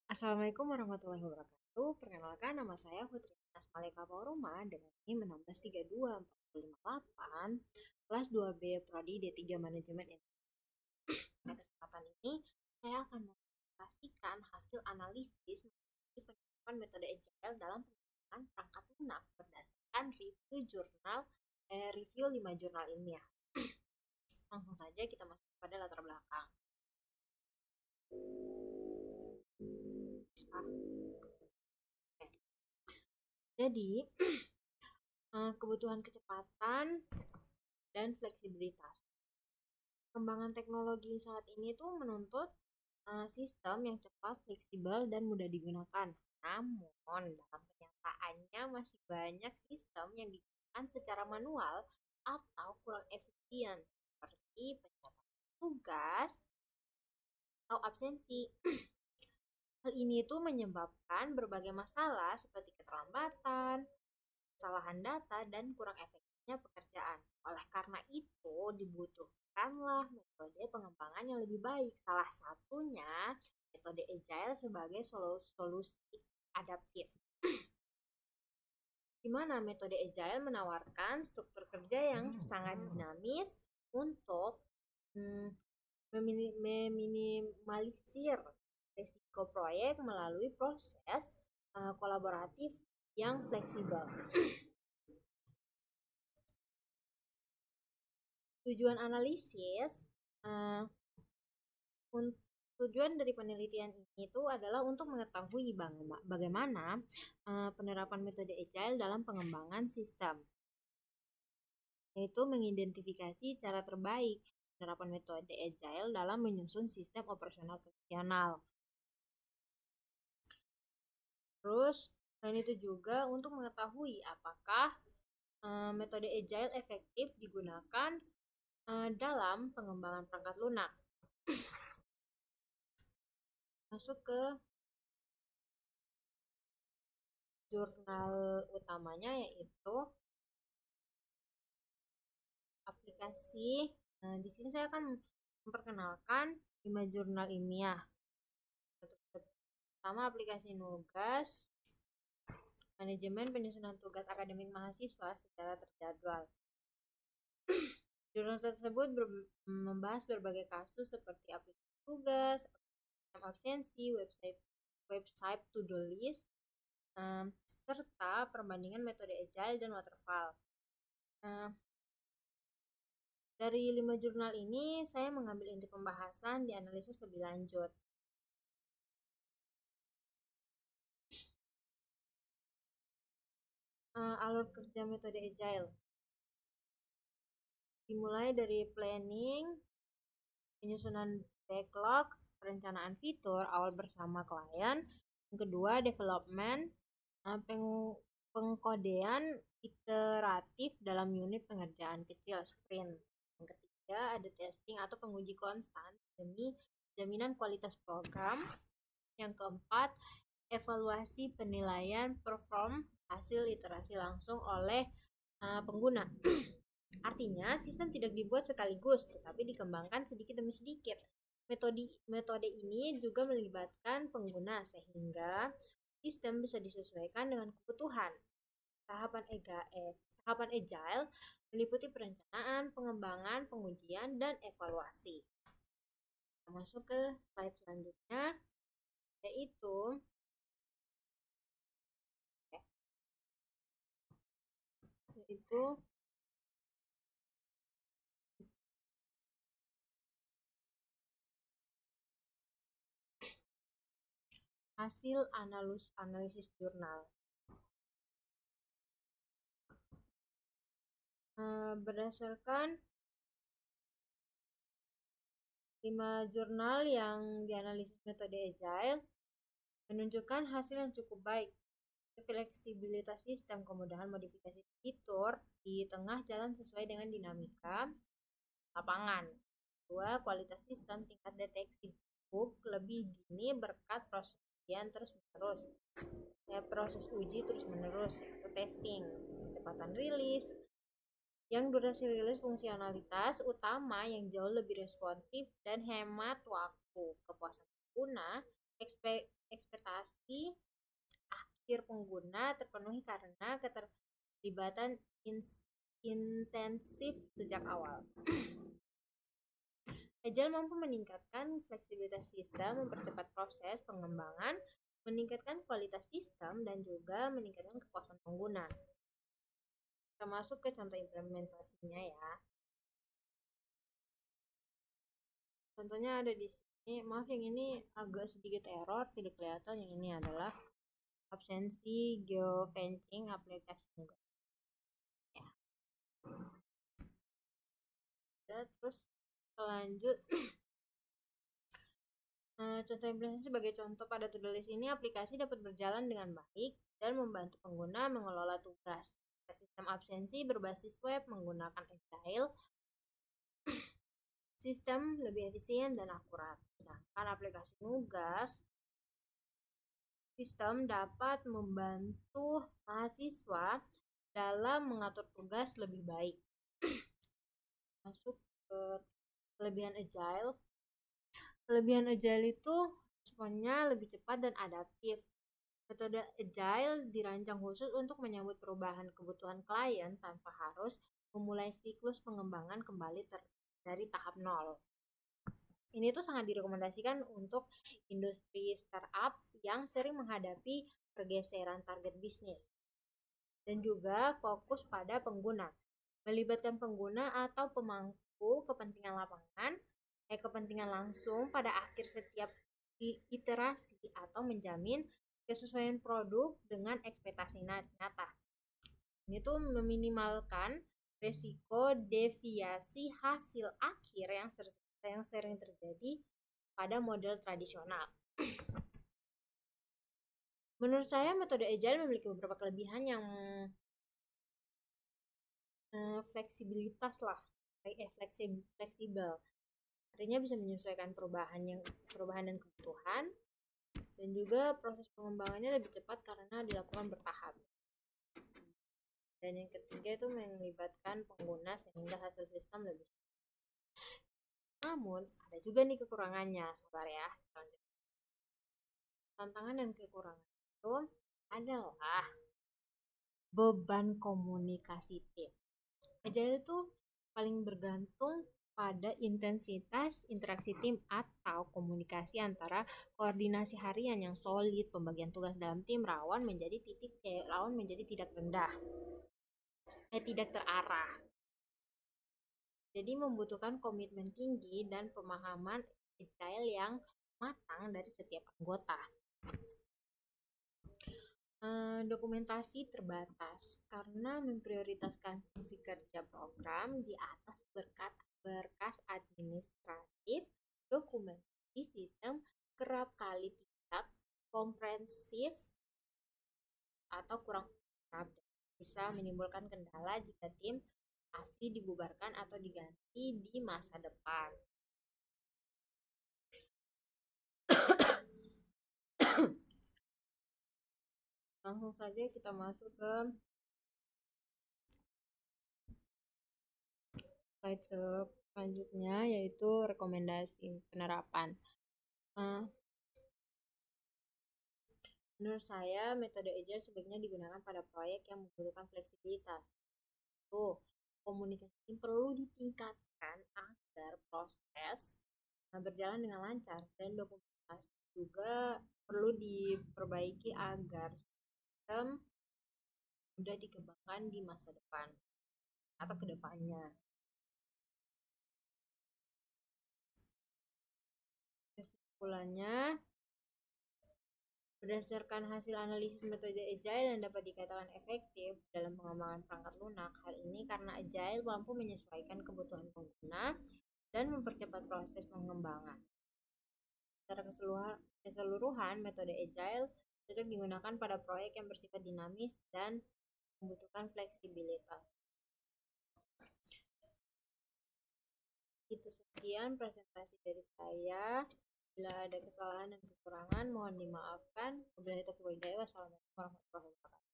Assalamualaikum warahmatullahi wabarakatuh. Perkenalkan, nama saya Putri Asmaleka Pauruma dengan NIM 1632458 kelas 2B Prodi D3 Manajemen. Pada kesempatan ini, saya akan mempresentasikan hasil analisis mengenai penerapan metode Agile dalam pengembangan perangkat lunak berdasarkan review 5 jurnal ilmiah. Langsung saja kita masuk pada latar belakang. Jadi, kebutuhan kecepatan dan fleksibilitas. Perkembangan teknologi saat ini tuh menuntut sistem yang cepat, fleksibel, dan mudah digunakan. Namun, dalam kenyataannya masih banyak sistem yang digunakan secara manual atau kurang efisien, seperti pencatatan tugas atau absensi. Hal ini tuh menyebabkan berbagai masalah seperti keterlambatan, kesalahan data, dan kurang efektifnya pekerjaan. Oleh karena itu, dibutuhkanlah metode pengembangan yang lebih baik. Salah satunya metode Agile sebagai solusi adaptif. Di mana metode Agile menawarkan struktur kerja yang sangat dinamis untuk meminimalisir risiko proyek melalui proses kolaboratif yang fleksibel. Tujuan analisis, tujuan dari penelitian ini itu adalah untuk mengetahui bagaimana penerapan metode Agile dalam pengembangan sistem, yaitu mengidentifikasi cara terbaik penerapan metode Agile dalam menyusun sistem operasional fungsional. Terus, selain itu juga untuk mengetahui apakah metode Agile efektif digunakan dalam pengembangan perangkat lunak. Masuk ke jurnal utamanya, yaitu aplikasi. Di sini saya akan memperkenalkan 5 jurnal ilmiah. Pertama, aplikasi Nugas, manajemen penyusunan tugas akademik mahasiswa secara terjadwal. Jurnal tersebut membahas berbagai kasus seperti aplikasi tugas, absensi, website to-do list, serta perbandingan metode Agile dan Waterfall. Dari 5 jurnal ini, saya mengambil inti pembahasan dianalisis lebih lanjut. Alur kerja metode Agile dimulai dari planning, penyusunan backlog, perencanaan fitur awal bersama klien. Yang kedua, development, pengkodean iteratif dalam unit pengerjaan kecil, sprint. Yang ketiga, ada testing atau penguji konstan demi jaminan kualitas program. Yang keempat, evaluasi penilaian perform hasil iterasi langsung oleh pengguna. Artinya, sistem tidak dibuat sekaligus, tetapi dikembangkan sedikit demi sedikit. Metode ini juga melibatkan pengguna, sehingga sistem bisa disesuaikan dengan kebutuhan. Tahapan Agile meliputi perencanaan, pengembangan, pengujian, dan evaluasi. Kita masuk ke slide selanjutnya, yaitu hasil analisis jurnal. Berdasarkan 5 jurnal yang dianalisis metode Agile, menunjukkan hasil yang cukup baik. Fleksibilitas sistem, kemudahan modifikasi fitur di tengah jalan sesuai dengan dinamika lapangan. Kedua, kualitas sistem, tingkat deteksi bug lebih dini berkat proses uji terus-menerus atau testing. Kecepatan rilis, yang durasi rilis fungsionalitas utama yang jauh lebih responsif dan hemat waktu. Kepuasan pengguna, ekspektasi ekspektasi akhir pengguna terpenuhi karena keterlibatan intensif sejak awal. Agile mampu meningkatkan fleksibilitas sistem, mempercepat proses pengembangan, meningkatkan kualitas sistem, dan juga meningkatkan kepuasan pengguna. Kita masuk ke contoh implementasinya ya. Contohnya ada di sini. Maaf yang ini agak sedikit error, tidak kelihatan. Yang ini adalah absensi geofencing aplikasi. Ya. Terus lanjut. Contoh implementasi sebagai contoh pada to-do list ini, aplikasi dapat berjalan dengan baik dan membantu pengguna mengelola tugas. Sistem absensi berbasis web menggunakan Agile, sistem lebih efisien dan akurat. Sedangkan aplikasi nugas, sistem dapat membantu mahasiswa dalam mengatur tugas lebih baik. Masuk ke kelebihan Agile. Kelebihan Agile itu responnya lebih cepat dan adaptif. Metode Agile dirancang khusus untuk menyambut perubahan kebutuhan klien tanpa harus memulai siklus pengembangan kembali dari tahap nol. Ini tuh sangat direkomendasikan untuk industri startup yang sering menghadapi pergeseran target bisnis. Dan juga fokus pada pengguna. Melibatkan pengguna atau pemangku kepentingan lapangan kepentingan langsung pada akhir setiap iterasi atau menjamin kesesuaian produk dengan ekspektasi nyata. Ini tuh meminimalkan resiko deviasi hasil akhir yang sering terjadi pada model tradisional. Menurut saya metode Agile memiliki beberapa kelebihan yang fleksibilitas lah, fleksibel. Artinya bisa menyesuaikan perubahan dan kebutuhan, dan juga proses pengembangannya lebih cepat karena dilakukan bertahap. Dan yang ketiga itu melibatkan pengguna sehingga hasil sistem lebih. Namun ada juga nih kekurangannya, sabar ya. Tantangan dan kekurangan itu adalah beban komunikasi tim. Agile itu paling bergantung pada intensitas interaksi tim atau komunikasi antara koordinasi harian yang solid. Pembagian tugas dalam tim rawan menjadi tidak terarah. Jadi membutuhkan komitmen tinggi dan pemahaman Agile yang matang dari setiap anggota. Dokumentasi terbatas karena memprioritaskan fungsi kerja program di atas berkas administratif. Dokumentasi sistem kerap kali tidak komprehensif atau kurang lengkap, bisa menimbulkan kendala jika tim asli dibubarkan atau diganti di masa depan. Langsung saja kita masuk ke slide selanjutnya, yaitu rekomendasi penerapan. Menurut saya, metode Agile sebaiknya digunakan pada proyek yang membutuhkan fleksibilitas. Komunikasi perlu ditingkatkan agar proses berjalan dengan lancar, dan dokumentasi juga perlu diperbaiki agar sistem mudah dikembangkan di masa depan atau kedepannya. Kesimpulannya, berdasarkan hasil analisis metode Agile yang dapat dikatakan efektif dalam pengembangan perangkat lunak, hal ini karena Agile mampu menyesuaikan kebutuhan pengguna dan mempercepat proses pengembangan. Secara keseluruhan, metode Agile cocok digunakan pada proyek yang bersifat dinamis dan membutuhkan fleksibilitas. Itu sekian presentasi dari saya. Bila ada kesalahan dan kekurangan, mohon dimaafkan. Wabillahi taufiq wal hidayah. Wassalamualaikum warahmatullahi wabarakatuh.